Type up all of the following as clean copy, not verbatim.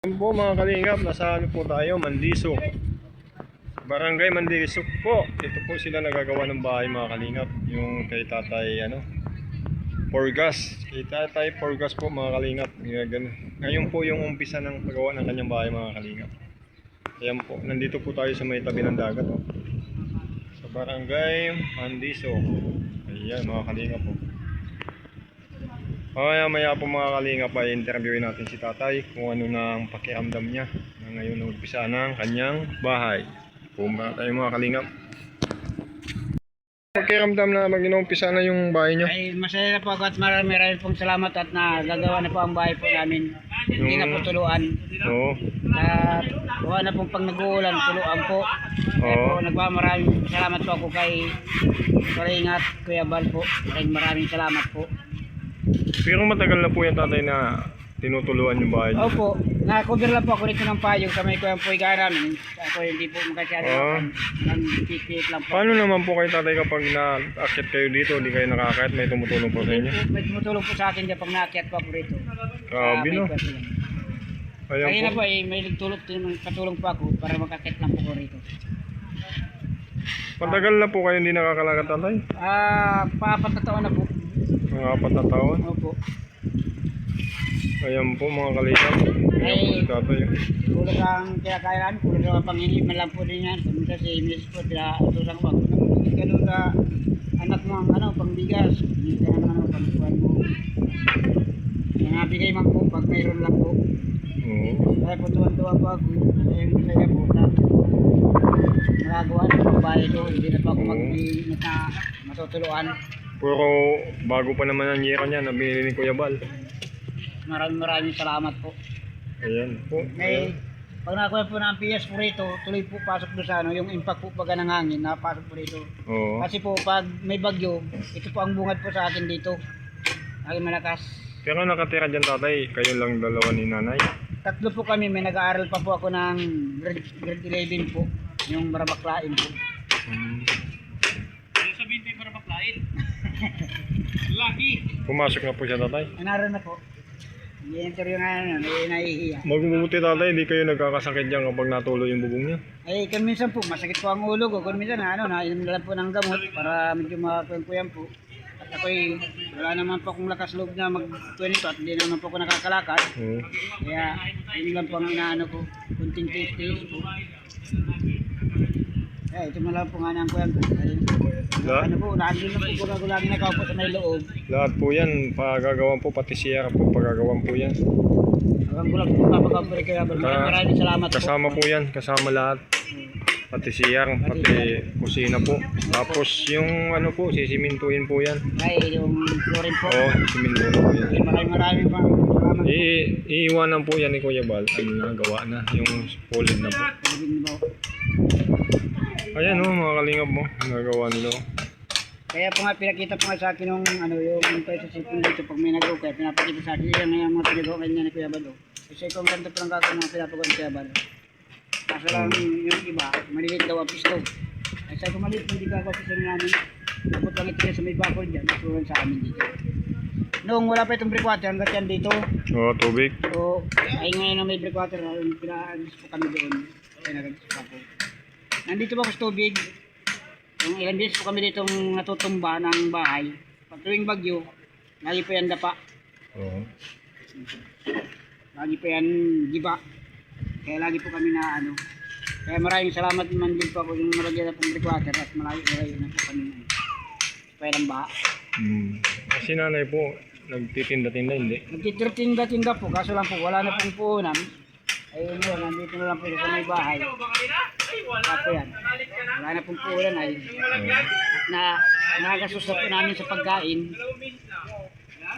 Yan po mga kalingap, nasa ano po tayo, Mandisok. Barangay Mandisok po. Ito po sila nagagawa ng bahay mga kalingap. Yung kay tatay Porgas. Kay tatay Porgas po mga kalingap. Ngayon po yung umpisa ng paggawa ng kanyang bahay mga kalingap. Ayan po, nandito po tayo sa may tabi ng dagat. Oh. Sa Barangay Mandisok. Ayan mga kalingap po. Maya po mga kalingap ay interviewin natin si tatay kung ano na ang pakiramdam niya na ngayon nag-umpisa ng kanyang bahay. Pumba tayo mga kalingap. Pakiramdam na mag-inumpisa na yung bahay niyo? Ay masaya na po ako at marami pong salamat at nagagawa na po ang bahay po namin. Hindi na po tuluan. Oo. At wala na pong pag nag-uulan, tuluan po. Kaya po nagmamaraming salamat po ako kay Kalingat, Kuya Bal po. Maraming salamat po. Pero matagal na po yung tatay na tinutuluan yung bahay niyo? Opo, na-cover lang po ako rito ng payong sa may Kuya Puiga namin. Ako hindi po makasyari ng titip lang po. Paano naman po kayo tatay kapag na-akit kayo dito, hindi kayo nakakayat, may tumutulong po sa inyo? May tumutulong po sa akin dyan pag naakyat po ako rito. Grabe no? Kaya Ayan na po. po may patulong po ako para makakit lang po ko rito. Patagal na po kayo hindi nakakalakad tatay? Pa-4 na taon na po. Mga 4 na taon? Opo. Ayan po mga kalingap. Ayan po si tatay. Kulang ang kinakaya namin, kulang ang panginiman lang po din yan. Kumunta si Miss po, pinatusan ko ako. Ganun ka, anak mo ang pangbigas. Hindi ka naman pangkuhan mo. Nabigay man po pag mayroon lang po. Oo. Kaya po tuwan-tuwa po ako. Kaya yung masaya po na nagagawa na po bahay ko. Hindi na po ako matutuluan. Puro bago pa naman ang yero niya na binili ni Kuya Bal. Maraming salamat po. Ayan po. May pag nakuha po ng PS po rito, tuloy po pasok doon sa yung impact po pag ng hangin, napasok po rito. Oo. Kasi po pag may bagyo, ito po ang bungad po sa akin dito. Lagi malakas. Pero nakatira dyan tatay, kayo lang dalawa ni nanay. 3 po kami, may nag-aaral pa po ako ng grade 11 po, yung Barabaklain po. Sabihin tayo Barabaklain. Lucky. Pumasok na po siya tatay. Naroon na po. I-interview nga nahihiya. Magbubuti tatay, hindi kayo nagkakasakit dyan kapag natuloy yung bubong niya. Ay, kung minsan po, masakit po ang ulo ko. Kung minsan, nainom na lang po ng gamot para medyo makakuyan po. At ako'y, wala naman po akong lakas loob na mag-20 at hindi naman po ako nakakalakad. Kaya, yun lang po ang inaano ko. Kunting taste po. Kaya, ito na lang po nga ng kuyan ko. Ano po, nandun lang po gulagulagin na po sa may loob. Lahat po yan, pagagawan po, pati siya po, pagagawan po yan. Hanggang gulag po, papagapuri kaya. Maraming salamat po. Kasama po yan, kasama lahat. Pati siyang, pati kusina po. Tapos yung ano po, sisimintuhin po yan. Ay, yung flooring po. Oo, simintuhin po yan. Maraming pa. Salamat po. Iiwanan po yan ni Kuya Bal. Ano na, gawa na. Yung solid na po. Ayan o, mga kalingap mo. Nagawa nila. Kaya po nga pinakita po nga sa akin yung yung tayo sa sipon dito pag may nagawa kaya pinapakita sa akin yan yung mga pinagawa niya ni Kuya Bal. Kasi kung ganito po lang gagawin mga pinapagawa ni Kuya Bal. Kaso lang yung iba, malilit daw ang pisto. Ay sabi ko malilit, hindi gagawa pisto namin. Dapat lang ito sa may bakol dyan, masulan sa amin dito. Noong wala pa itong breakwater, hanggat yan dito. Oo, tubig. So, ay ngayon na may breakwater, pinaalis po kami doon. Kaya nagagis pa po. Nandito ba ko sa tubig? Yung ilang beses po kami ditong natutumba ng bahay. Pag tuwing bagyo, lagi po yan dapa. Oo. Lagi po yan giba. Kaya lagi po kami na Kaya maraming salamat naman din po ako yung nalagyan na pong breakwater at malayo na po kami kaya ng baha. Kasi nanay po, nagtitinda-tinda hindi. Nagtitinda-tinda po, kaso lang po wala na pong puhunan. Ayun yun, nandito na lang po sa may bahay. Ako yan. Wala na pong puhunan ay. At nagasos na po namin sa pagkain.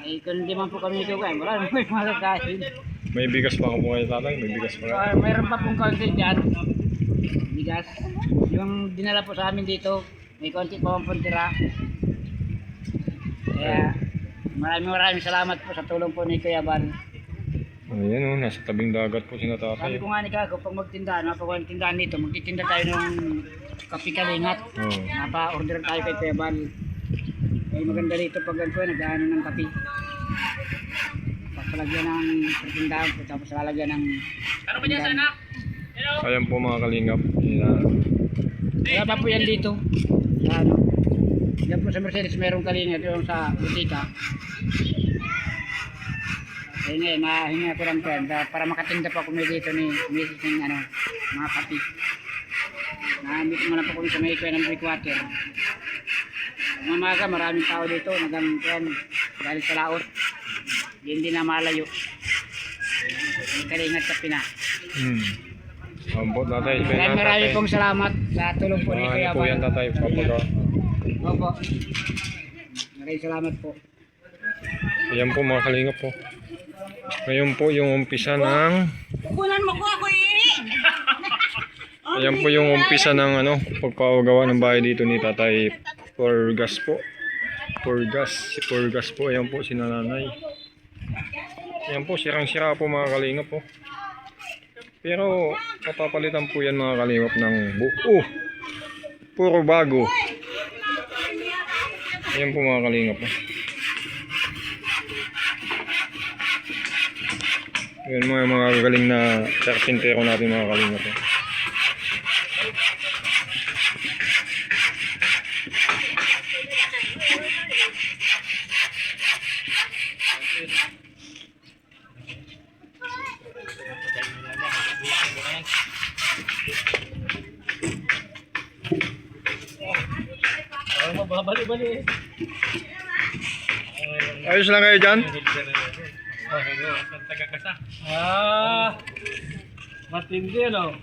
Ay kung hindi man po kami ito kain, wala naman yung makakain. May bigas pa ako po kayo tatay, may bigas pa kayo. Mayroon pa pong konti dyan. Bigas. Yung dinala po sa amin dito, may konti pa pong tira. Kaya maraming salamat po sa tulong po ni Kuya Bal. Ayan o, nasa tabing dagat po sina tatay. Sabi ko nga ni Kako, pag magtindahan, mapagawa ng tindahan dito, magtitinda tayo ng kape Kalingat. Napa-order tayo kay Kuya Bal. Ay maganda dito pag nag-ano ng kape. lalagyan ng pertindahan po, tapos lalagyan ng Ano ba dyan sa anak? Hello? Ayan po mga kalingap. Yan. wala pa po yan dito sa ano yan po sa Mercedes merong kalinga yung sa butika. Ayun nahingi ako ng pera para makatinda pa kami dito ni Mrs. ng ano, mga kapi. Naamit mo na po kami sa may kuya ng breakwater. Mamaga maraming tao dito nagamit dahil sa laot. Hindi na malayo. May kalingat sa Pina. Ambot tatay. Maraming pong salamat sa tulong po ni Kuya Po yan tatay. Papaga. Opo. Maraming salamat po. Ayan po mga kalingap po. Ngayon po yung umpisa ng Kunan mo ko ako eh! ayan po yung umpisa ng ano, pagpapagawa ng bahay dito ni Tatay Porgas po. Si Porgas po. Ayan po si nanay. Ayan po, sirang-sira po mga kalingap po. Pero papapalitan po yan mga kalingap ng buo. Puro bago. Ayan po mga kalingap po. Ayan mga galing na karpintero natin mga kalingap po. Mababali-bali. Ayos lang kayo dyan? Matindi ano?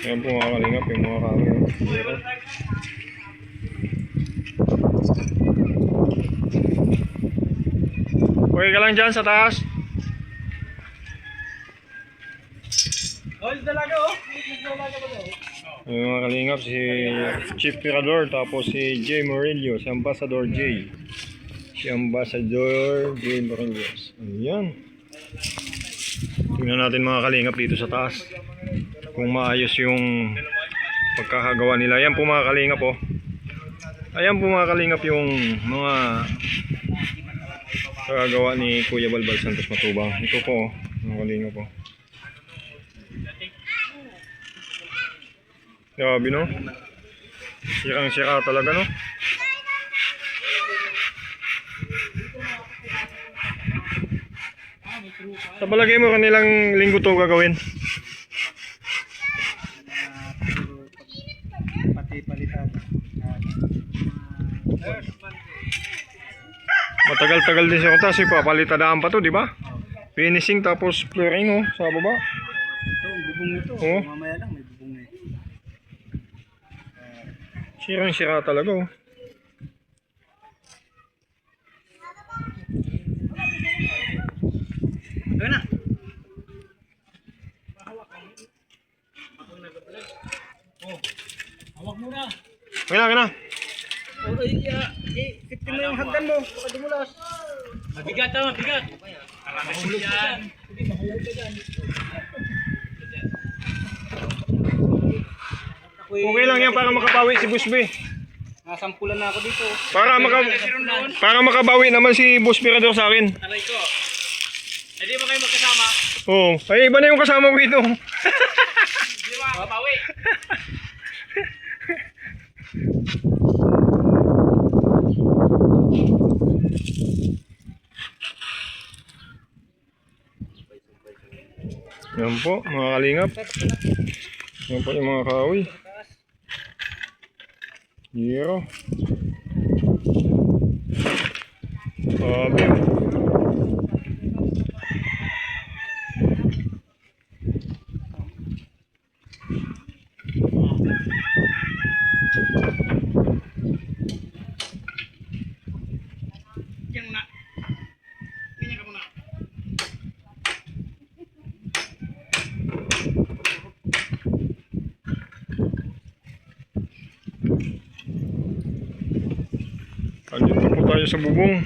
Ayan po mga kalingap, yung mga kamera. Okay ka lang dyan sa taas? Oh, dalaga oh. Dalaga ba daw? Yung mga kalingap, si Chief Pirador, tapos si J. Morello, si Ambassador J. Si Ambassador J. Morello. Ayan. Tingnan natin mga kalingap dito sa taas. Kung maayos yung pagkakagawa nila. Ayan po mga kalingap po. Ayan po mga kalingap yung mga pagkakagawa ni Kuya Balbal Santos Matubang. Ito po mga kalingap po. Grabe no? Sirang-sira talaga no? Sa palagay mo kanilang linggo to gagawin? Pati palitan. Matagal-tagal din siya kasi papalitadaan pa to, di ba? Finishing tapos flooring oh, sa baba. Ito, ang bubong nito. Oo. Mamaya lang may bubong na ito. Sirang-sira talaga oh. Ito na. Hawak mo na. Kaya. Oh, ikit mo yung hagdan mo. Baka dumulas. Mabigat ah, mabigat. Mahulog ka dyan. Hindi, mahulog ka dyan. Okay lang yan para makabawi si Busby. Nasampulan na ako dito. Para makabawi naman si Boss Pirador sa akin. Aray ko. Eh di ba kayo magkasama? Oo. Ay, iba na yung kasama ko dito. Di ba? Mapawi. Yan po, mga kalingap. Yan po yung mga kahoy. Zero. Sabi. Yan muna. Ganyan ka muna. Andito po tayo sa bubong.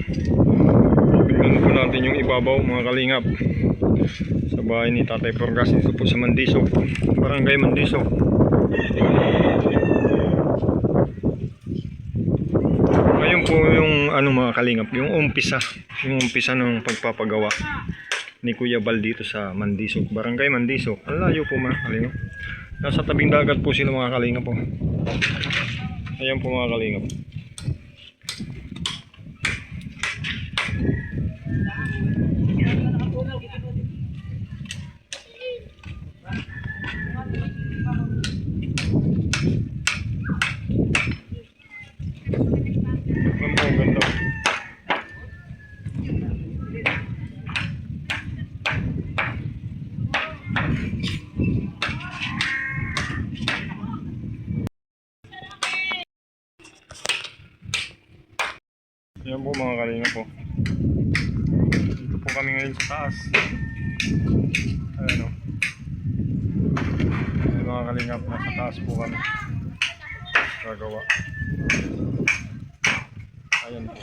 Tignan po natin yung ibabaw mga kalingap. Sa bahay ni Tatay Porgas dito po sa Mandisok. Barangay Mandisok. Ngayon po yung ano mga kalingap, yung umpisa ng pagpapagawa ni Kuya Bal dito sa Mandisok, Barangay Mandisok. Ang layo po mga kalingap. Nasa tabing dagat po sila mga kalingap po. Ayan po mga kalingap. Ang po, ganda. Ayan po mga kalingap po. Dito po kami ngayon sa taas. Ayan o. Ayan mga kalingap, nasa taas po kami. Gagawa. Ayan po.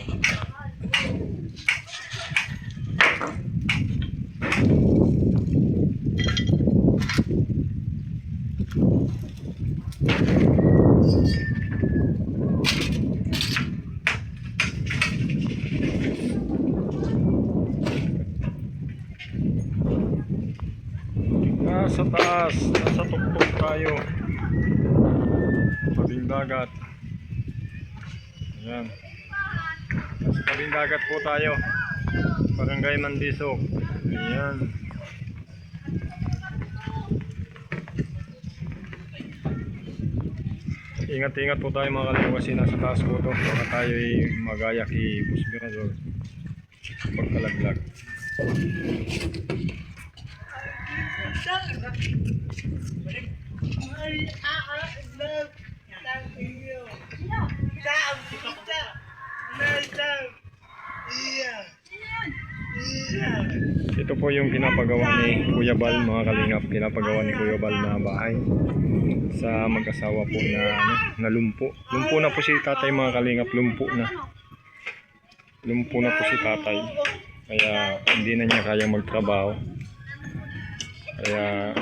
Nasa taas, nasa tuktok tayo. Tabing dagat. Ayan. Nasa tabing dagat po tayo. Barangay Mandisok. Ayan. Ingat-ingat po tayo mga kalingap kasi nasa taas po ito. Baka tayo ay magaya kay Boss Birador. Pagkalaglag. Ito po yung pinapagawa ni Kuya Bal mga kalingap. Pinapagawa ni Kuya Bal na bahay sa mag-asawa po na na lumpo. Lumpo na po si tatay mga kalingap. Lumpo na. Lumpo na po si tatay. Kaya hindi na niya kaya magtrabaho. Kaya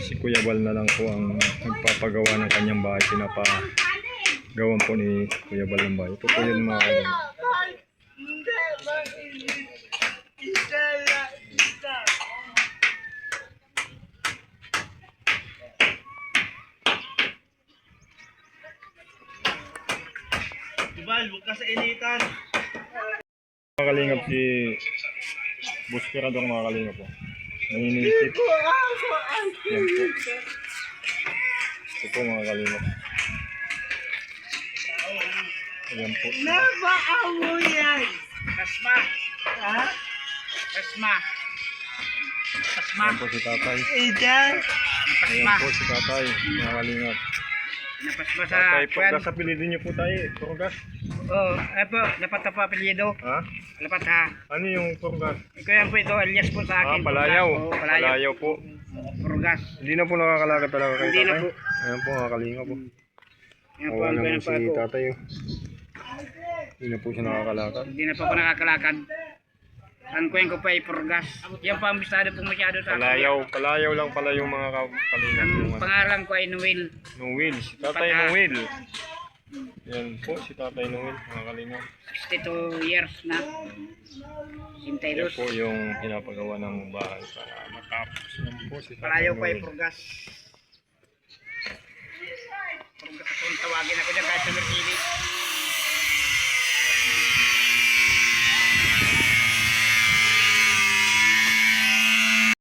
si Kuya Bal na lang po ang nagpapagawa ng kanyang bahay. Pinapagawan po ni Kuya Bal ng bahay. Ito po yun mga kalingap. Bal, huwag ka sa initan. Mga kalingap si Boss Birador mga kalingap po. Nanginisip. Yan po. Ito po mga kalingap. Ayan po. Nabaamo yan! Kasma! Ha? Kasma! Kasma! Ayan po si tatay. Idan! Ayan po si tatay mga kalingap. Napasma sa Tatay po. kwan. Gas apelidin niyo po tayo. Purgas. Oo, po, dapat na po apelyido. Ha? Dapat ha. Ano yung purgas? Kaya po ito, alias po sa akin. Palayaw. Oo, palayaw. Palayaw po. Purgas. Hindi na po nakakalakad talaga kayo Hindi na tatay. po. Ayan po mga kalingap po. Yan po, Awa ano naman po si ako. tatay. Oh. Hindi na po siya nakakalakad. Hindi na po ako nakakalakad. Ang kuya ko pa ay purgas. Yan pa ang bistado po masyado sa akin. Palayaw lang pala yung mga kalingap. Ang Yung pangalan ko ay Noel. Noel, si Tatay Noel. Yan po, si Tatay Noel, mga kalingap. 62 years na. Yan 62. po yung pinapagawa ng bahay para matapos yan po si Tatay Palayaw ko ay Noel. purgas. Purgas ako tawagin ako dyan kahit sa Mercedes.